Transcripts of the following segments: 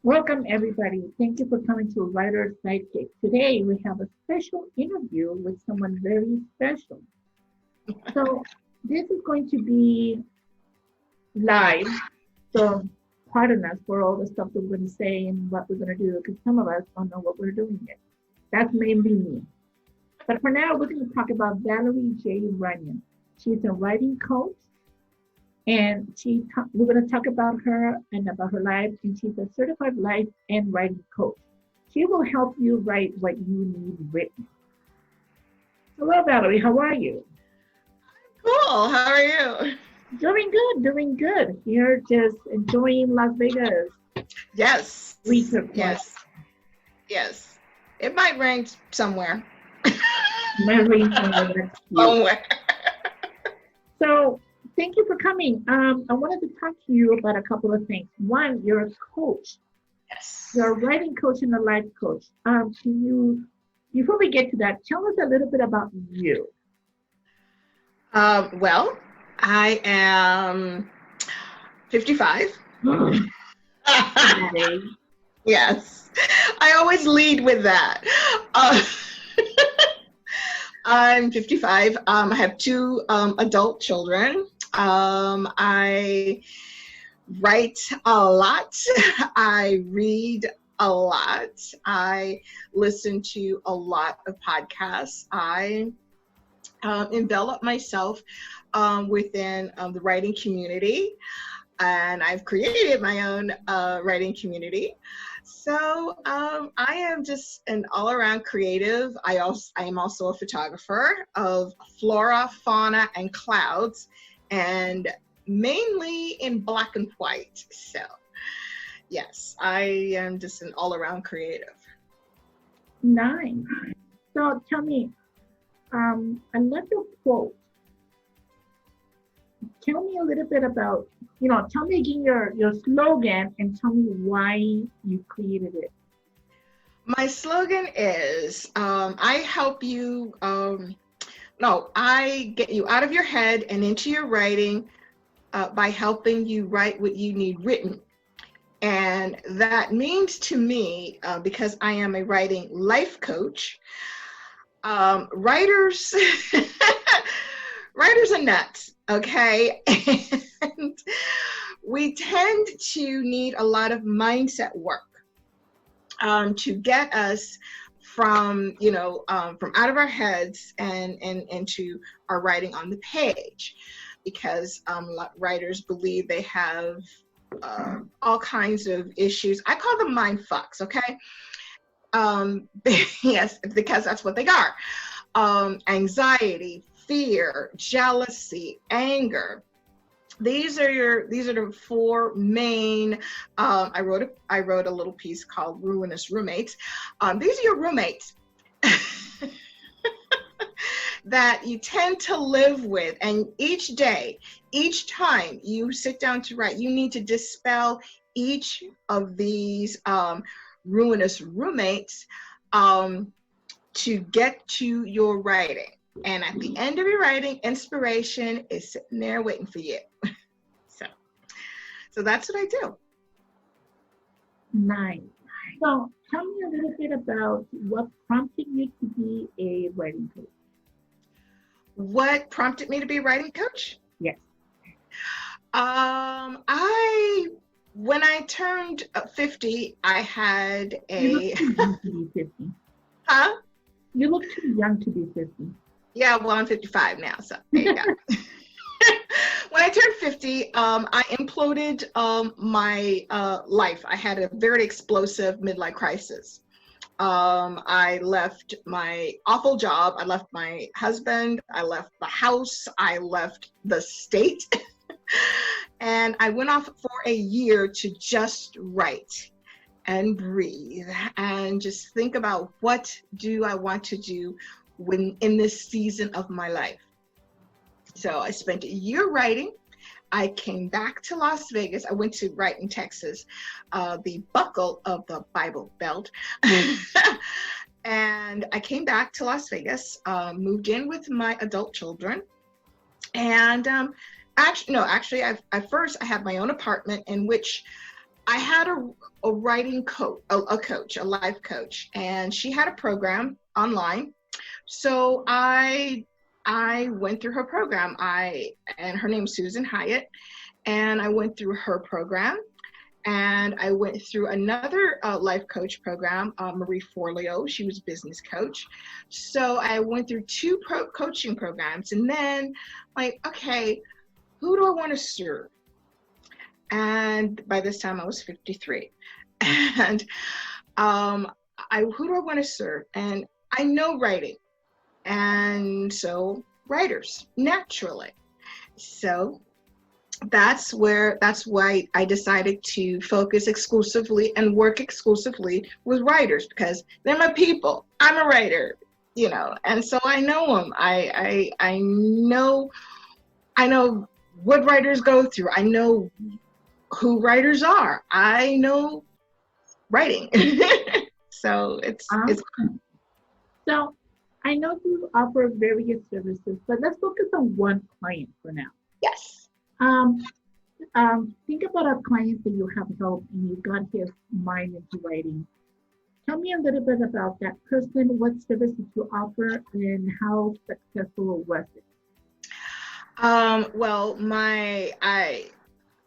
Welcome, everybody. Thank you for coming to Writer's Sidekick. Today, we have a special interview with someone very special. So, this is going to be live. So, pardon us for all the stuff that we're going to say and what we're going to do, because some of us don't know what we're doing yet. That's mainly me. But for now, we're going to talk about Valerie J Runyan. She's a writing coach, and we're going to talk about her and about her life, and she's a certified life and writing coach. She will help you write what you need written. Hello, Valerie. How are you? Cool. How are you? Doing good, doing good. Here, just enjoying Las Vegas. Yes. Winter. Yes. Yes. It might rain somewhere. Memory Somewhere. So, thank you for coming. I wanted to talk to you about a couple of things. One, you're a coach. Yes. You're a writing coach and a life coach. Can you, before we get to that, tell us a little bit about you. Well, I am 55. Yes. I always lead with that. I'm 55. I have two adult children. I write a lot. I read a lot. I listen to a lot of podcasts. I envelop myself within the writing community, and I've created my own writing community. So I am just an all-around creative. I am also a photographer of flora, fauna, and clouds, and mainly in black and white. So yes, I am just an all-around creative. Nice. So tell me, I love your quote. Tell me a little bit about, tell me again your slogan and tell me why you created it. My slogan is, I help you, I get you out of your head and into your writing by helping you write what you need written. And that means to me, because I am a writing life coach, writers are nuts, okay? And we tend to need a lot of mindset work to get us from out of our heads and into our writing on the page, because writers believe they have all kinds of issues. I call them mind fucks, okay? Yes, because that's what they are. Anxiety, fear, jealousy, anger. These are the four main. I wrote a little piece called "Ruinous Roommates." These are your roommates that you tend to live with, and each day, each time you sit down to write, you need to dispel each of these ruinous roommates to get to your writing. And at the end of your writing, inspiration is sitting there waiting for you. So that's what I do. Nice. So tell me a little bit about what prompted you to be a writing coach. What prompted me to be a writing coach? Yes. When I turned 50, I had You look too young to be 50. Huh? You look too young to be 50. Yeah, well, I'm 55 now, so there you go. When I turned 50, I imploded my life. I had a very explosive midlife crisis. I left my awful job. I left my husband. I left the house. I left the state. And I went off for a year to just write and breathe and just think about what do I want to do when in this season of my life. So I spent a year writing. I came back to Las Vegas. I went to write in Texas, the buckle of the Bible Belt. And I came back to Las Vegas, moved in with my adult children. And actually, I had my own apartment in which I had a writing coach, a life coach, and she had a program online. So I went through her program. And her name's Susan Hyatt, and I went through her program. And I went through another life coach program, Marie Forleo. She was business coach. So I went through two coaching programs, and then like, okay, who do I want to serve? And by this time I was 53. And who do I want to serve? And I know writing. And so writers, naturally. So that's why I decided to focus exclusively and work exclusively with writers, because they're my people. I'm a writer, and so I know them. I know what writers go through. I know who writers are. I know writing. So it's So I know you offer various services, but let's focus on one client for now. Yes. Think about a client that you have helped and you got his mind into writing. Tell me a little bit about that person, what services you offer, and how successful was it? Well,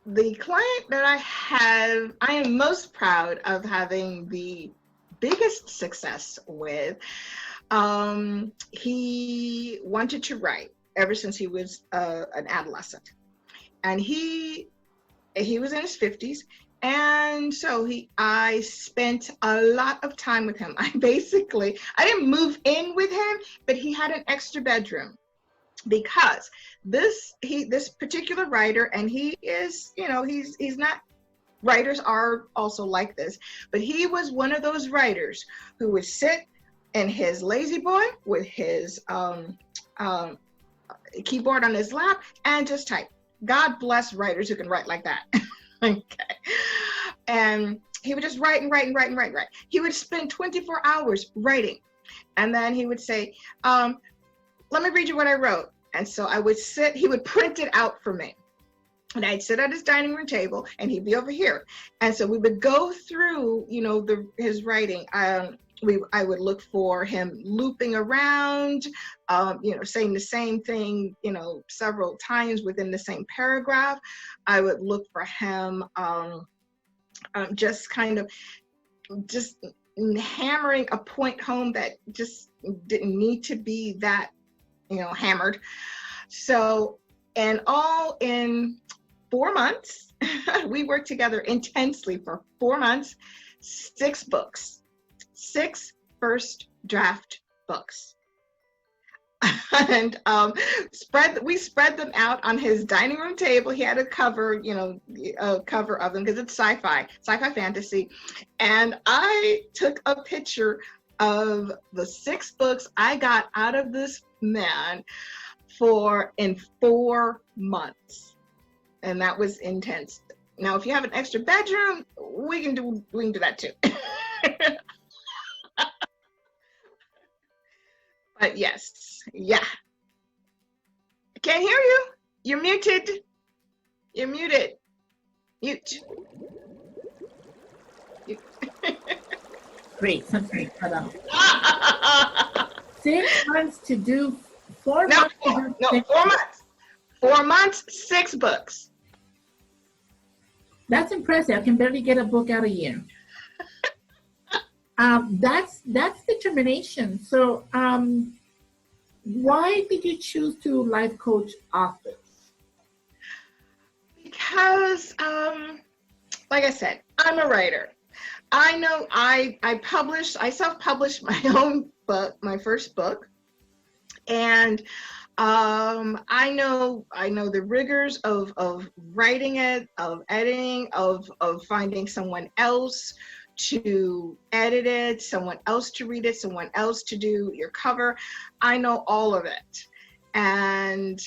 the client that I have, I am most proud of having the biggest success with. He wanted to write ever since he was an adolescent, and he was in his 50s, and so I spent a lot of time with him. I didn't move in with him, but he had an extra bedroom, because this particular writer, and he is, he's not, writers are also like this, but he was one of those writers who would sit in his lazy boy with his keyboard on his lap and just type. God bless writers who can write like that. Okay. And he would just write and write and write and write and write. He would spend 24 hours writing. And then he would say, let me read you what I wrote. And so I would sit, he would print it out for me. And I'd sit at his dining room table and he'd be over here. And so we would go through, his writing. I would look for him looping around, saying the same thing, several times within the same paragraph. I would look for him just hammering a point home that just didn't need to be that, hammered. So, and all in 4 months, we worked together intensely for 4 months, 6 books. 6 first draft books. And we spread them out on his dining room table. He had a cover, a cover of them, because it's sci-fi fantasy. And I took a picture of the 6 books I got out of this man in 4 months. And that was intense. Now, if you have an extra bedroom, we can do that too. But yes, yeah. I can't hear you. You're muted. You're muted. Mute. Great, something cut out. 6 months to do 4 months. 4 months. 4 months, 6 books. That's impressive. I can barely get a book out a year. That's determination. So why did you choose to life coach authors? Because, like I said, I'm a writer. I know I self-published my own book, my first book. And I know the rigors of writing it, of editing, of finding someone else to edit it, someone else to read it, someone else to do your cover. I know all of it. And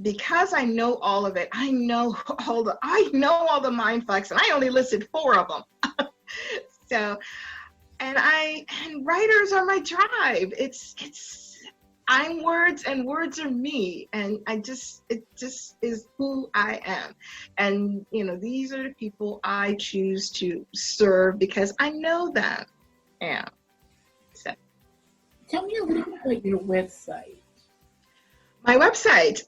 because I know all of it, I know all the mind fucks, and I only listed 4 of them. So, and writers are my drive. I'm words and words are me. And it just is who I am. And, these are the people I choose to serve because I know them. Yeah. So. Tell me a little bit about your website. My website,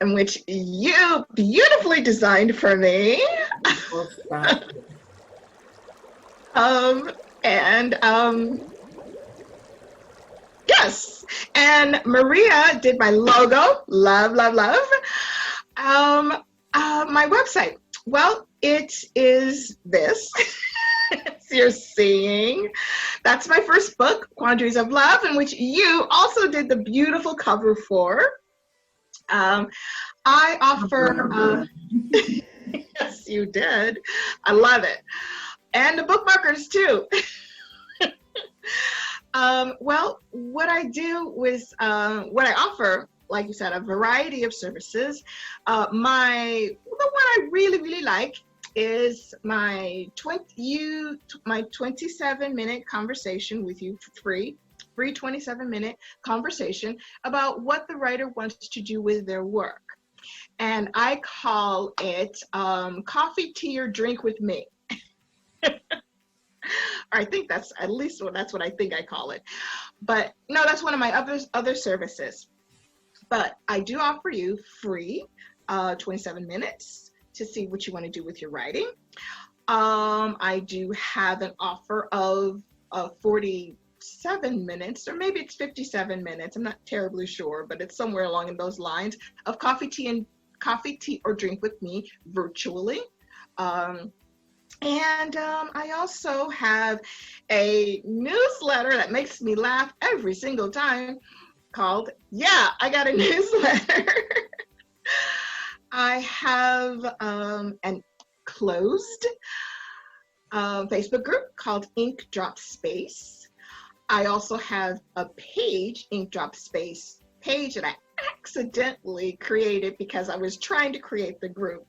in which you beautifully designed for me. Yes, and Maria did my logo. Love, love, love. My website. Well, it is this. You're seeing. That's my first book, Condusive Love, in which you also did the beautiful cover for. I offer. Yes, you did. I love it, and the bookmarkers too. Well, what I do with what I offer, like you said, a variety of services. The one I really, really like is my 27-minute conversation with you for free 27-minute conversation about what the writer wants to do with their work. And I call it coffee, tea, or drink with me. I think that's what I think I call it. But no, that's one of my other services. But I do offer you free 27 minutes to see what you want to do with your writing. I do have an offer of 47 minutes, or maybe it's 57 minutes. I'm not terribly sure, but it's somewhere along in those lines of coffee, tea, or drink with me virtually. And I also have a newsletter that makes me laugh every single time called, Yeah, I Got a Newsletter. I have an closed Facebook group called Ink Drop Space. I also have a page, Ink Drop Space page, that I accidentally created because I was trying to create the group.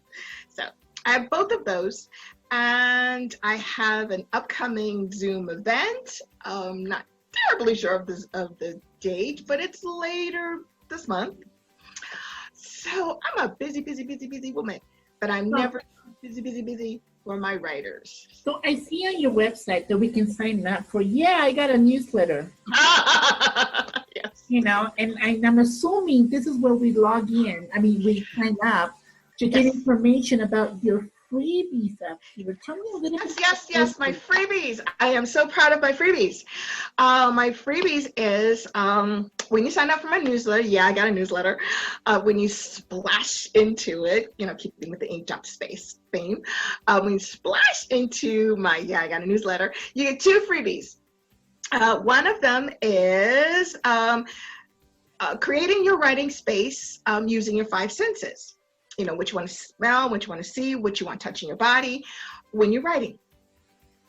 So I have both of those. And I have an upcoming Zoom event. Not terribly sure of the date, but it's later this month. So I'm a busy woman, but I'm never busy for my writers. So I see on your website that we can sign up for, I got a newsletter. Yes. And I'm assuming this is where we log in. I mean, we sign up to get information about your freebies up here. Tell me a little bit. Yes, my freebies. I am so proud of my freebies. My freebies is when you sign up for my newsletter, I got a newsletter. When you splash into it, keeping with the Ink Drop Space theme, when you splash into my I got a newsletter, you get 2 freebies. One of them is creating your writing space using your 5 senses. What you want to smell, what you want to see, what you want touching your body when you're writing.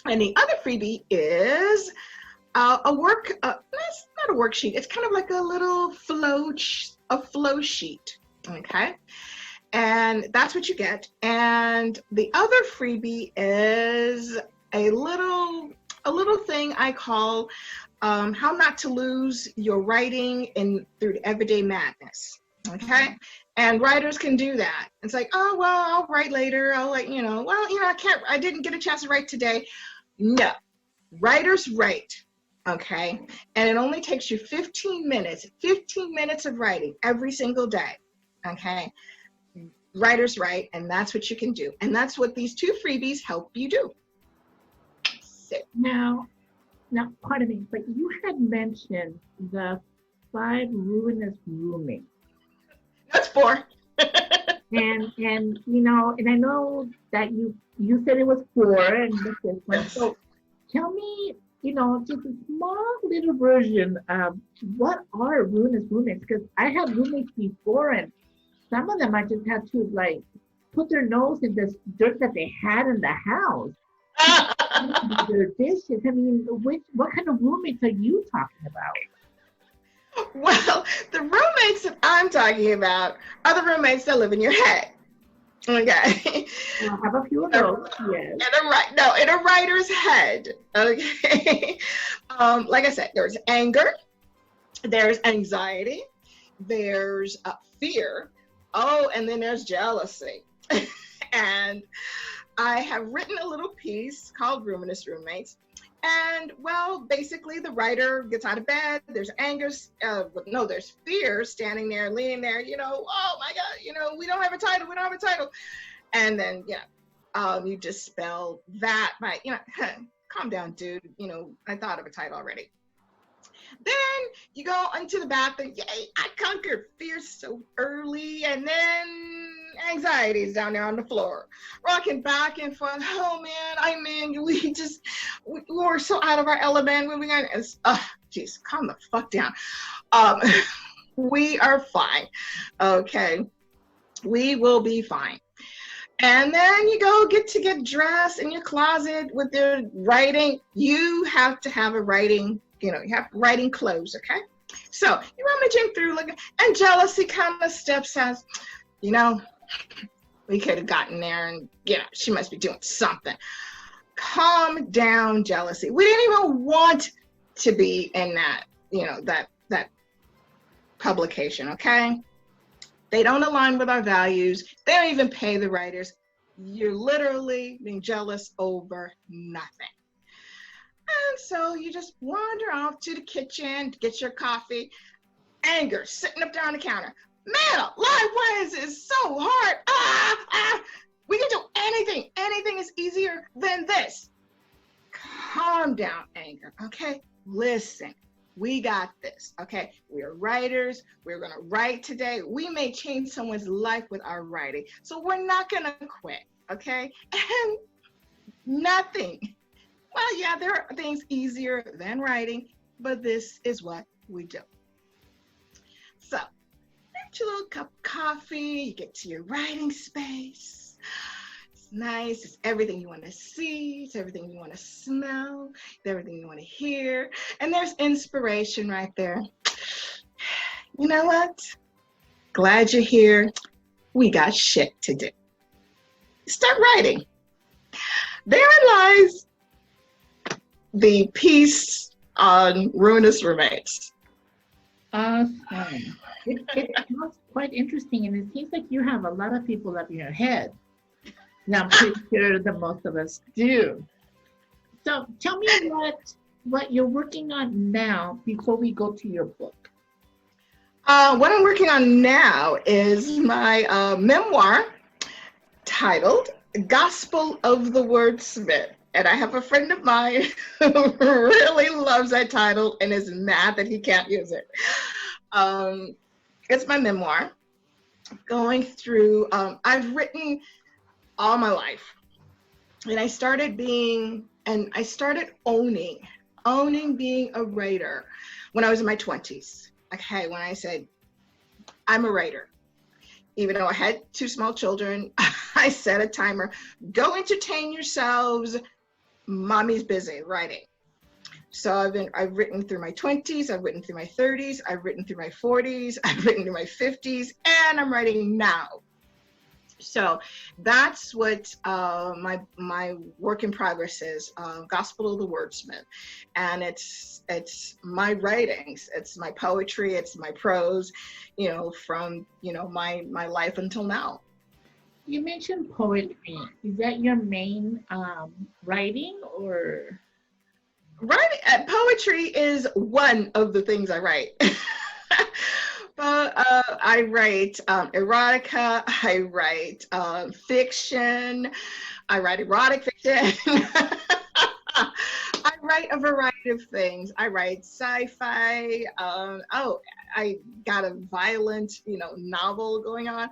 And the other freebie is it's not a worksheet. It's kind of like a little flow sheet, okay? And that's what you get. And the other freebie is a little thing I call how not to lose your writing through the everyday madness, okay? And writers can do that. It's like, oh, well, I'll write later. I'll I didn't get a chance to write today. No, writers write, okay? And it only takes you 15 minutes of writing every single day, okay? Writers write, and that's what you can do. And that's what these 2 freebies help you do. So. Now, pardon me, but you had mentioned the 5 ruinous roommates. That's 4. and I know that you said it was 4 and the 5th one. Yes. So tell me, just a small little version of what are ruinous roommates, because I had roommates before, and some of them I just had to put their nose in the dirt that they had in the house. Their dishes. I mean, what kind of roommates are you talking about? Well, the roommates that I'm talking about are the roommates that live in your head. Okay. I have a few of those, yes. In a writer's head. Okay. Like I said, there's anger, There's anxiety, there's fear, oh, and then there's jealousy. And I have written a little piece called Ruminous Roommates. And well, basically the writer gets out of bed, there's anger, no, there's fear standing there, leaning there, oh my God, we don't have a title. And then, you dispel that by, calm down, dude, I thought of a title already. Then you go into the bathroom. Yay, I conquered fear so early. And then anxiety is down there on the floor, rocking back and forth. Oh man, we were so out of our element. Geez, calm the fuck down. We are fine. Okay. We will be fine. And then you go get dressed in your closet with your writing. You have to have a writing, you have writing clothes, okay? So you're rummaging through, and jealousy kind of steps as, we could have gotten there and, she must be doing something. Calm down, jealousy. We didn't even want to be in that, that publication, okay? They don't align with our values. They don't even pay the writers. You're literally being jealous over nothing. And so you just wander off to the kitchen to get your coffee. Anger, sitting up there on the counter. Man, life, why is it so hard? We can do anything. Anything is easier than this. Calm down, anger, okay? Listen. We got this, okay? We're writers. We're going to write today. We may change someone's life with our writing. So we're not going to quit, okay? And nothing. Well, yeah, there are things easier than writing, but this is what we do. So, get your little cup of coffee. You get to your writing space. Nice. It's everything you want to see. It's everything you want to smell. It's everything you want to hear. And there's inspiration right there. You know what? Glad you're here. We got shit to do. Start writing. Therein lies the piece on Ruminous Roommates. Awesome. It sounds quite interesting, and it seems like you have a lot of people up in your head. And I'm pretty sure the most of us do. So tell me what you're working on now before we go to your book. What I'm working on now is my memoir titled Gospel of the Wordsmith. And I have a friend of mine who really loves that title and is mad that he can't use it. It's my memoir going through, I've written all my life. And I started owning being a writer when I was in my 20s. Okay, when I said, I'm a writer. Even though I had 2 small children, I set a timer. Go entertain yourselves. Mommy's busy writing. So I've written through my 20s, I've written through my 30s, I've written through my 40s, I've written through my 50s, and I'm writing now. So that's what my work in progress is, Gospel of the Wordsmith. And it's my writings, it's my poetry, it's my prose, from, my life until now. You mentioned poetry. Is that your main writing or? Writing, poetry is one of the things I write. But I write erotica, I write fiction, I write erotic fiction. I write a variety of things. I write sci-fi. I got a violent, novel going on.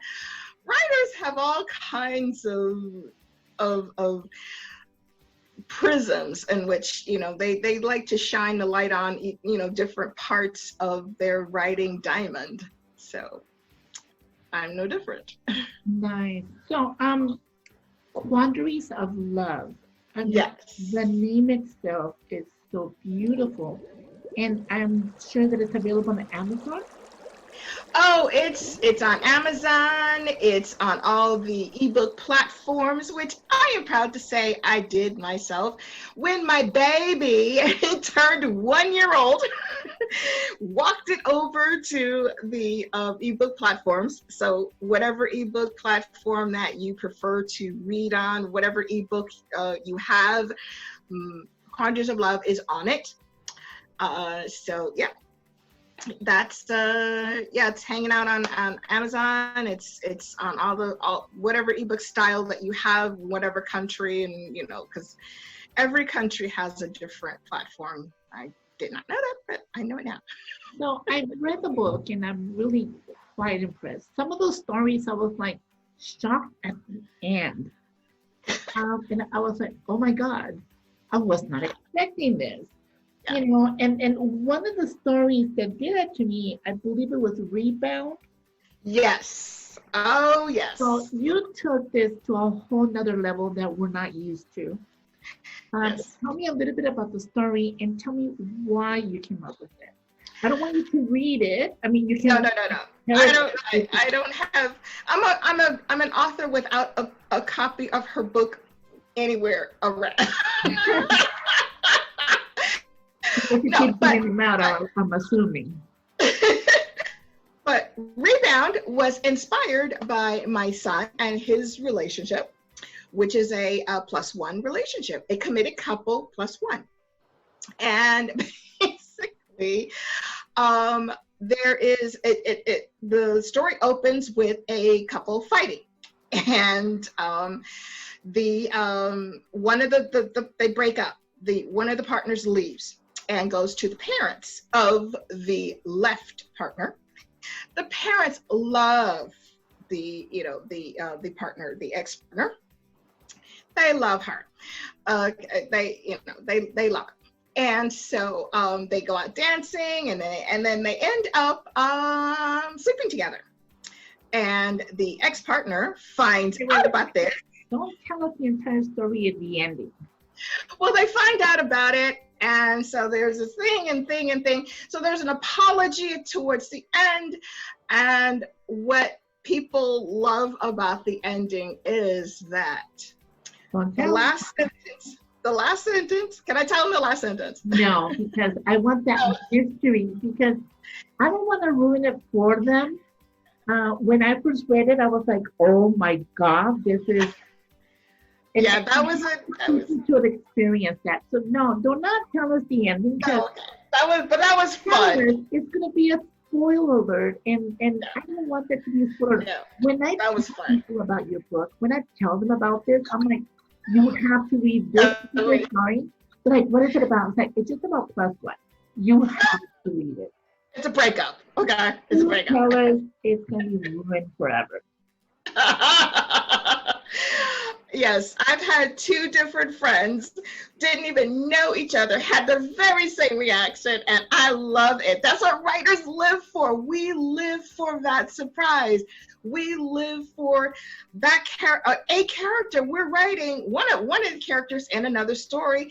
Writers have all kinds of prisms in which they like to shine the light on different parts of their writing diamond. So I'm no different. Nice. So Quandaries of Love. Yes. The name itself is so beautiful, and I'm sure that it's available on Amazon. Oh, it's on Amazon. It's on all the ebook platforms, which I am proud to say I did myself. When my baby turned 1 year old, walked it over to the ebook platforms. So whatever ebook platform that you prefer to read on, whatever ebook you have, Condusive Love is on it. So yeah, that's yeah, it's hanging out on Amazon. It's on all whatever ebook style that you have, whatever country, and you know, because every country has a different platform. I did not know that, but I know it now. So I read the book and I'm really quite impressed. Some of those stories I was like shocked at the end. And I was like, oh my God, I was not expecting this. Yeah. You know, and one of the stories that did that to me, I believe it was Rebound. Yes. Oh yes. So you took this to a whole nother level that we're not used to. Yes. Tell me a little bit about the story and tell me why you came up with it. I don't want you to read it. I mean, you can. No. I don't have. I'm an author without a copy of her book anywhere around. If you keep getting them out, I'm assuming. But Rebound was inspired by my son and his relationship, which is a +1 relationship, a committed couple +1. And basically, there is the story opens with a couple fighting, and the one of they break up. One of the partners leaves and goes to the parents of the left partner. The parents love the partner, the ex-partner. They love her. They love her. And so they go out dancing, and then they end up sleeping together. And the ex-partner finds out about this. Don't tell us the entire story at the ending. Well, they find out about it, and so there's this thing. So there's an apology towards the end, and what people love about the ending is that the last sentence. Can I tell them the last sentence? No, because I want that mystery, because I don't want to ruin it for them. When I first read it, I was like, oh my God, this is. Yeah, that was it. To experience that. So no, do not tell us the ending. No, that was fun. It's gonna be a spoiler alert, and I don't want that to be a spoiler. No, when I tell people about your book, when I tell them about this, I'm like, you have to read this story. Like, what is it about? It's like, it's just about +1. You have to read it. It's a breakup. Okay, it's a breakup. Tell us it's gonna be ruined forever. Yes, I've had 2 different friends, didn't even know each other, had the very same reaction, and I love it. That's what writers live for. We live for that surprise. We live for that a character. We're writing one of the characters in another story.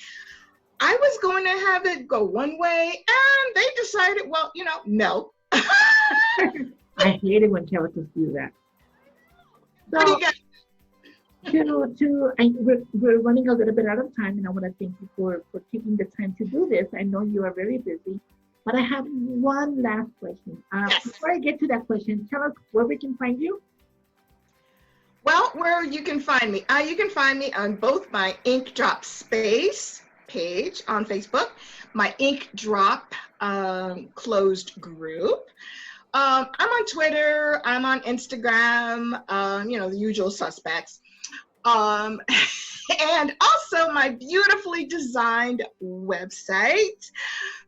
I was going to have it go one way, and they decided, well, no. I hate it when characters do that. So, what do you got? We're running a little bit out of time, and I want to thank you for taking the time to do this. I know you are very busy, but I have one last question. Yes. Before I get to that question, tell us where we can find you. Well, where you can find me. You can find me on both my Ink Drop Space page on Facebook, my Ink Drop closed group. I'm on Twitter, I'm on Instagram, the usual suspects. And also my beautifully designed website,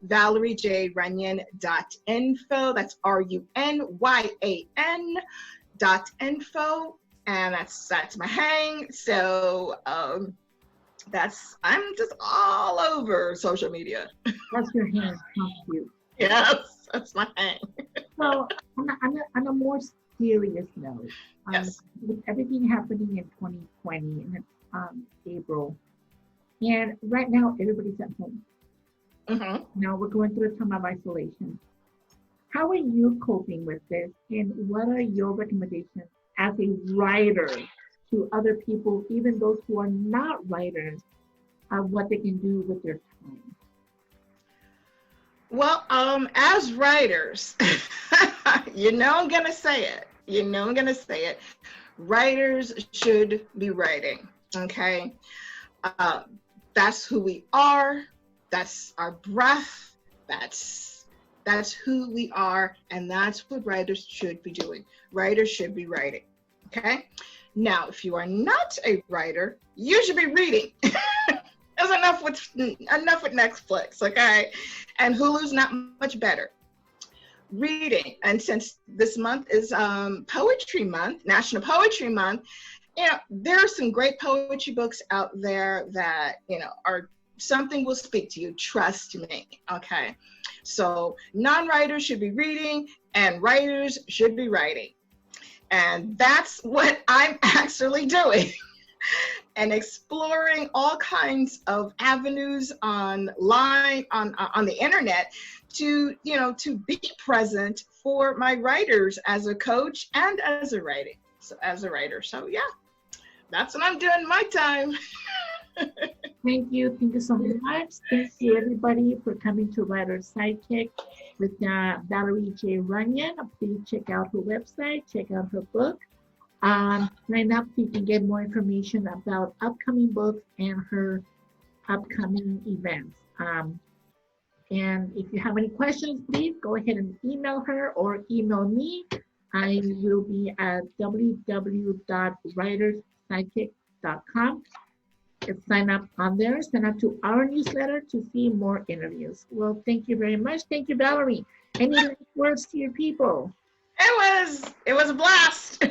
ValerieJRunyan.info. That's RUNYAN.info. And that's my hang. So I'm just all over social media. That's your hang. How cute. Yes, that's my hang. So on a more serious note, yes. With everything happening in 2020 and April, and right now everybody's at home. Mm-hmm. Now we're going through a time of isolation. How are you coping with this? And what are your recommendations as a writer to other people, even those who are not writers, of what they can do with their time? Well, as writers, you know I'm gonna say it. You know I'm gonna say it. Writers should be writing. Okay, uh, that's who we are. That's our breath. That's who we are, and that's what writers should be doing. Writers should be writing. Okay. Now, if you are not a writer, you should be reading. There's enough with Netflix, okay? And Hulu's not much better. Reading, and since this month is Poetry Month, National Poetry Month, you know, there are some great poetry books out there that, you know, are something will speak to you, trust me, okay? So non-writers should be reading and writers should be writing. And that's what I'm actually doing. And exploring all kinds of avenues online on the internet to, you know, to be present for my writers as a coach and as a writer. So yeah, that's what I'm doing my time. Thank you. Thank you so much. Thank you, everybody, for coming to Writer's Sidekick with Valerie J Runyan. Please check out her website, check out her book. Sign up so you can get more information about upcoming books and her upcoming events. And if you have any questions, please go ahead and email her or email me. I will be at www.writersidekick.com. Sign up on there, sign up to our newsletter to see more interviews. Well, thank you very much. Thank you, Valerie. Any last words to your people? It was a blast.